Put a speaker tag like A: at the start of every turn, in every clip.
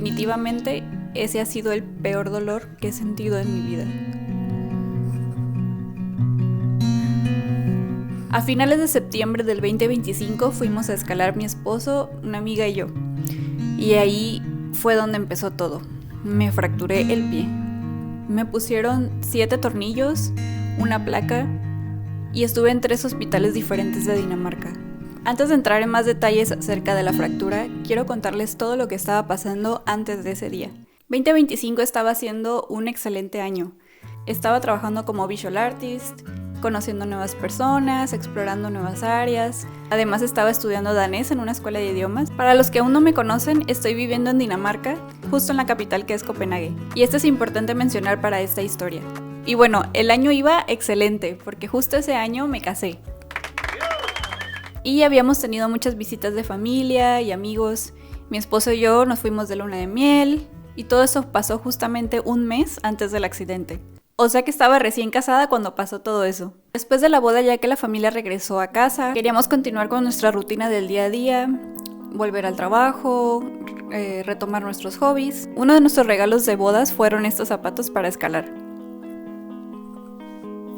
A: definitivamente ese ha sido el peor dolor que he sentido en mi vida. A finales de septiembre del 2025 fuimos a escalar mi esposo, una amiga y yo. Y ahí fue donde empezó todo. Me fracturé el pie. Me pusieron 7 tornillos, una placa y estuve en 3 hospitales diferentes de Dinamarca. Antes de entrar en más detalles acerca de la fractura, quiero contarles todo lo que estaba pasando antes de ese día. 2025 estaba siendo un excelente año. Estaba trabajando como visual artist, conociendo nuevas personas, explorando nuevas áreas. Además estaba estudiando danés en una escuela de idiomas. Para los que aún no me conocen, estoy viviendo en Dinamarca, justo en la capital que es Copenhague. Y esto es importante mencionar para esta historia. Y bueno, el año iba excelente, porque justo ese año me casé. Y habíamos tenido muchas visitas de familia y amigos. Mi esposo y yo nos fuimos de luna de miel. Y todo eso pasó justamente un mes antes del accidente. O sea que estaba recién casada cuando pasó todo eso. Después de la boda, ya que la familia regresó a casa, queríamos continuar con nuestra rutina del día a día, volver al trabajo, retomar nuestros hobbies. Uno de nuestros regalos de bodas fueron estos zapatos para escalar.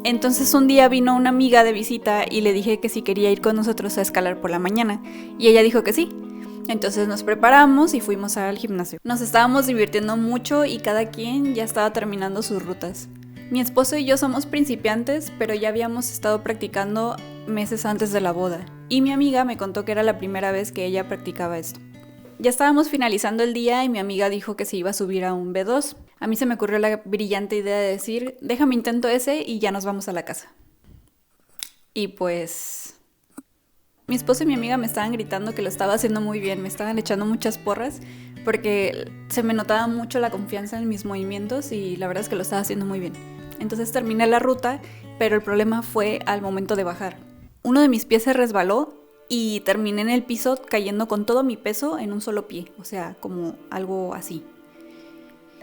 A: Entonces un día vino una amiga de visita y le dije que si quería ir con nosotros a escalar por la mañana. Y ella dijo que sí. Entonces nos preparamos y fuimos al gimnasio. Nos estábamos divirtiendo mucho y cada quien ya estaba terminando sus rutas. Mi esposo y yo somos principiantes, pero ya habíamos estado practicando meses antes de la boda. Y mi amiga me contó que era la primera vez que ella practicaba esto. Ya estábamos finalizando el día y mi amiga dijo que se iba a subir a un B2. A mí se me ocurrió la brillante idea de decir, déjame intento ese y ya nos vamos a la casa. Y pues... mi esposo y mi amiga me estaban gritando que lo estaba haciendo muy bien, me estaban echando muchas porras porque se me notaba mucho la confianza en mis movimientos y la verdad es que lo estaba haciendo muy bien. Entonces terminé la ruta, pero el problema fue al momento de bajar. Uno de mis pies se resbaló y terminé en el piso cayendo con todo mi peso en un solo pie, o sea, como algo así.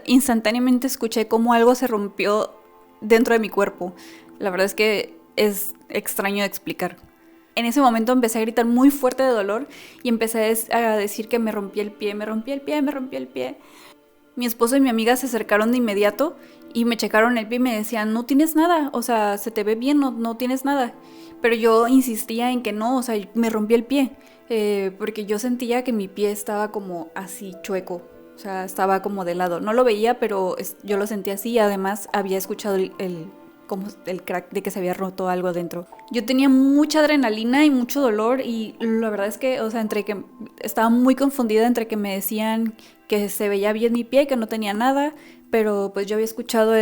A: Instantáneamente escuché cómo algo se rompió dentro de mi cuerpo. La verdad es que es extraño de explicar. En ese momento empecé a gritar muy fuerte de dolor y empecé a decir que me rompí el pie, me rompí el pie, me rompí el pie. Mi esposo y mi amiga se acercaron de inmediato y me checaron el pie y me decían, no tienes nada, o sea, se te ve bien, no tienes nada. Pero yo insistía en que no, o sea, me rompí el pie, porque yo sentía que mi pie estaba como así chueco, o sea, estaba como de lado. No lo veía, pero yo lo sentía así y además había escuchado como el crack de que se había roto algo adentro. Yo tenía mucha adrenalina y mucho dolor y la verdad es que, o sea, entre que estaba muy confundida entre que me decían que se veía bien mi pie, que no tenía nada, pero pues yo había escuchado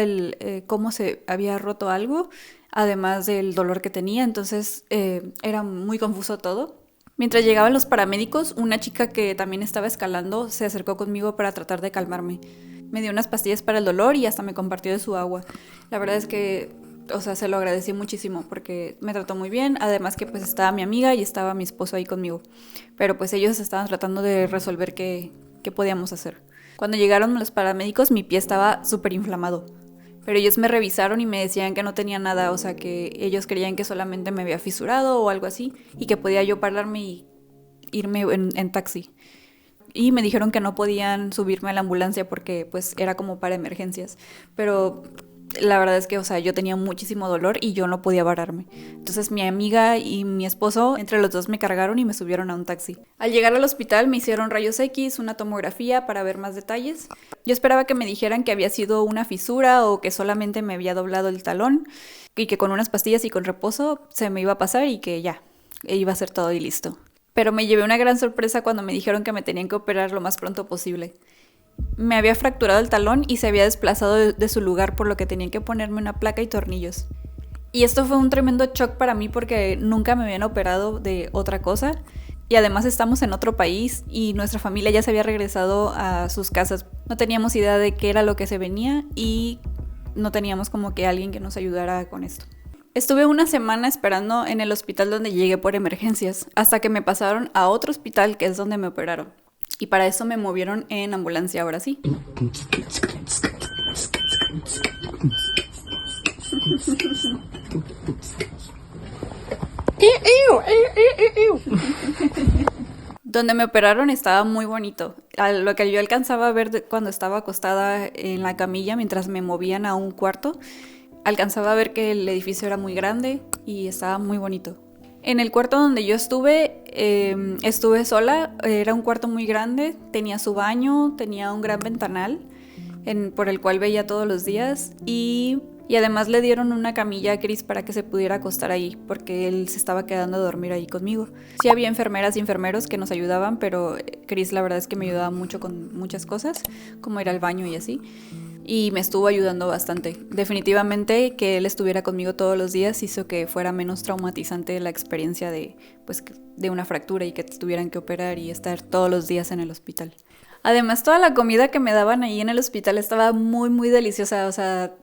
A: cómo se había roto algo, además del dolor que tenía, entonces era muy confuso todo. Mientras llegaban los paramédicos, una chica que también estaba escalando se acercó conmigo para tratar de calmarme. Me dio unas pastillas para el dolor y hasta me compartió de su agua. La verdad es que, o sea, se lo agradecí muchísimo porque me trató muy bien. Además que pues estaba mi amiga y estaba mi esposo ahí conmigo. Pero pues ellos estaban tratando de resolver qué podíamos hacer. Cuando llegaron los paramédicos, mi pie estaba súper inflamado. Pero ellos me revisaron y me decían que no tenía nada. O sea, que ellos creían que solamente me había fisurado o algo así. Y que podía yo pararme y irme en taxi. Y me dijeron que no podían subirme a la ambulancia porque pues era como para emergencias. Pero la verdad es que, o sea, yo tenía muchísimo dolor y yo no podía pararme. Entonces mi amiga y mi esposo, entre los dos me cargaron y me subieron a un taxi. Al llegar al hospital me hicieron rayos X, una tomografía para ver más detalles. Yo esperaba que me dijeran que había sido una fisura o que solamente me había doblado el talón y que con unas pastillas y con reposo se me iba a pasar y que ya, iba a ser todo y listo. Pero me llevé una gran sorpresa cuando me dijeron que me tenían que operar lo más pronto posible. Me había fracturado el talón y se había desplazado de su lugar, por lo que tenían que ponerme una placa y tornillos. Y esto fue un tremendo shock para mí porque nunca me habían operado de otra cosa. Y además estamos en otro país y nuestra familia ya se había regresado a sus casas. No teníamos idea de qué era lo que se venía y no teníamos como que alguien que nos ayudara con esto. Estuve una semana esperando en el hospital donde llegué por emergencias, hasta que me pasaron a otro hospital que es donde me operaron. Y para eso me movieron en ambulancia ahora sí. Donde me operaron estaba muy bonito. a lo que yo alcanzaba a ver cuando estaba acostada en la camilla mientras me movían a un cuarto, alcanzaba a ver que el edificio era muy grande y estaba muy bonito. En el cuarto donde yo estuve sola. Era un cuarto muy grande, tenía su baño, tenía un gran ventanal por el cual veía todos los días y además le dieron una camilla a Chris para que se pudiera acostar ahí porque él se estaba quedando a dormir ahí conmigo. Sí había enfermeras y enfermeros que nos ayudaban, pero Chris la verdad es que me ayudaba mucho con muchas cosas, como ir al baño y así. Y me estuvo ayudando bastante. Definitivamente que él estuviera conmigo todos los días hizo que fuera menos traumatizante la experiencia de una fractura y que te tuvieran que operar y estar todos los días en el hospital. Además, toda la comida que me daban ahí en el hospital estaba muy, muy deliciosa. O sea,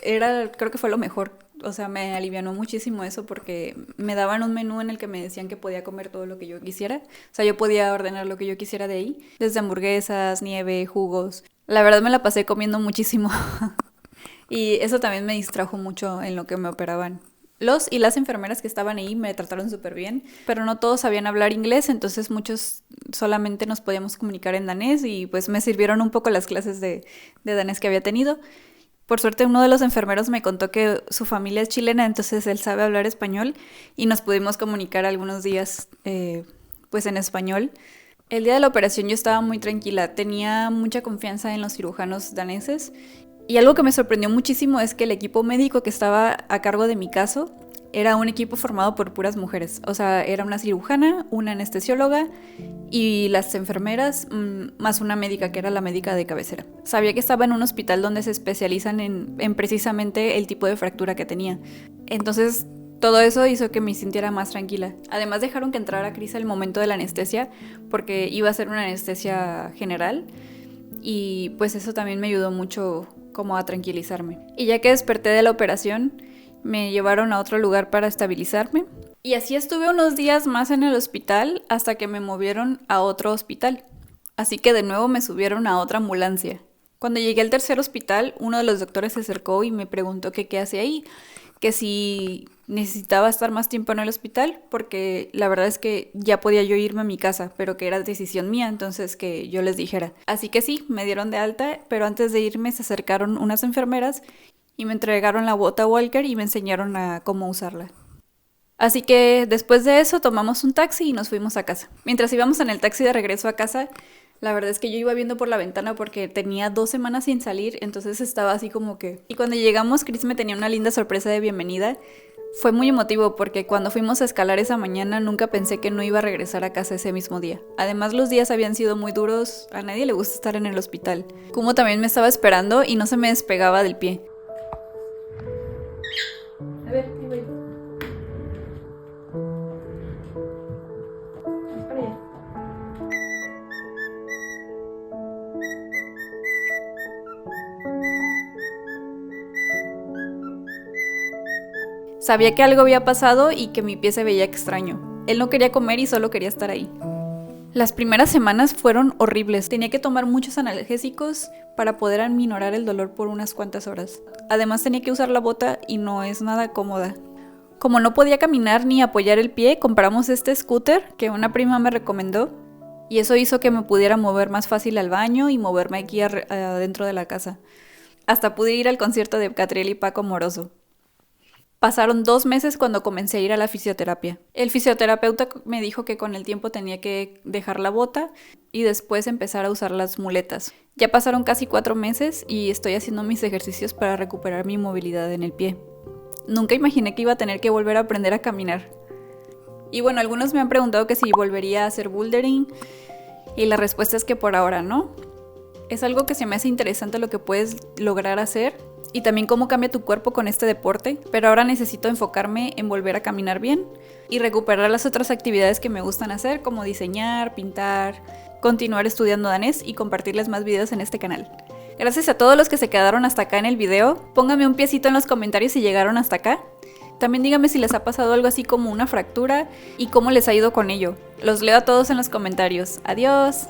A: creo que fue lo mejor. O sea, me alivianó muchísimo eso porque me daban un menú en el que me decían que podía comer todo lo que yo quisiera. O sea, yo podía ordenar lo que yo quisiera de ahí. Desde hamburguesas, nieve, jugos. La verdad me la pasé comiendo muchísimo. Y eso también me distrajo mucho en lo que me operaban. Los y las enfermeras que estaban ahí me trataron súper bien, pero no todos sabían hablar inglés, entonces muchos solamente nos podíamos comunicar en danés y pues me sirvieron un poco las clases de danés que había tenido. Por suerte uno de los enfermeros me contó que su familia es chilena, entonces él sabe hablar español y nos pudimos comunicar algunos días pues en español. El día de la operación yo estaba muy tranquila, tenía mucha confianza en los cirujanos daneses y algo que me sorprendió muchísimo es que el equipo médico que estaba a cargo de mi caso era un equipo formado por puras mujeres. O sea, era una cirujana, una anestesióloga y las enfermeras, más una médica que era la médica de cabecera. Sabía que estaba en un hospital donde se especializan en precisamente el tipo de fractura que tenía. Entonces, todo eso hizo que me sintiera más tranquila. Además, dejaron que entrara Chris al momento de la anestesia porque iba a ser una anestesia general y pues eso también me ayudó mucho como a tranquilizarme. Y ya que desperté de la operación, me llevaron a otro lugar para estabilizarme. Y así estuve unos días más en el hospital hasta que me movieron a otro hospital. Así que de nuevo me subieron a otra ambulancia. Cuando llegué al tercer hospital, uno de los doctores se acercó y me preguntó que qué hacía ahí, que si necesitaba estar más tiempo en el hospital, porque la verdad es que ya podía yo irme a mi casa, pero que era decisión mía, entonces que yo les dijera. Así que sí, me dieron de alta, pero antes de irme se acercaron unas enfermeras y me entregaron la bota Walker y me enseñaron a cómo usarla. Así que después de eso tomamos un taxi y nos fuimos a casa. Mientras íbamos en el taxi de regreso a casa, la verdad es que yo iba viendo por la ventana porque tenía 2 semanas sin salir, entonces estaba así como que... Y cuando llegamos, Chris me tenía una linda sorpresa de bienvenida. Fue muy emotivo porque cuando fuimos a escalar esa mañana nunca pensé que no iba a regresar a casa ese mismo día. Además, los días habían sido muy duros, a nadie le gusta estar en el hospital. Kumo también me estaba esperando y no se me despegaba del pie. A ver, ahí voy. Para allá. Sabía que algo había pasado y que mi pie se veía extraño. Él no quería comer y solo quería estar ahí. Las primeras semanas fueron horribles. Tenía que tomar muchos analgésicos para poder aminorar el dolor por unas cuantas horas. Además tenía que usar la bota y no es nada cómoda. Como no podía caminar ni apoyar el pie, compramos este scooter que una prima me recomendó y eso hizo que me pudiera mover más fácil al baño y moverme aquí adentro de la casa. Hasta pude ir al concierto de Catriel y Paco Moroso. Pasaron 2 meses cuando comencé a ir a la fisioterapia. El fisioterapeuta me dijo que con el tiempo tenía que dejar la bota y después empezar a usar las muletas. Ya pasaron casi 4 meses y estoy haciendo mis ejercicios para recuperar mi movilidad en el pie. Nunca imaginé que iba a tener que volver a aprender a caminar. Y bueno, algunos me han preguntado que si volvería a hacer bouldering y la respuesta es que por ahora no. Es algo que se me hace interesante lo que puedes lograr hacer y también cómo cambia tu cuerpo con este deporte, pero ahora necesito enfocarme en volver a caminar bien y recuperar las otras actividades que me gustan hacer, como diseñar, pintar, continuar estudiando danés y compartirles más videos en este canal. Gracias a todos los que se quedaron hasta acá en el video. Pónganme un piecito en los comentarios si llegaron hasta acá. También díganme si les ha pasado algo así como una fractura y cómo les ha ido con ello. Los leo a todos en los comentarios. Adiós.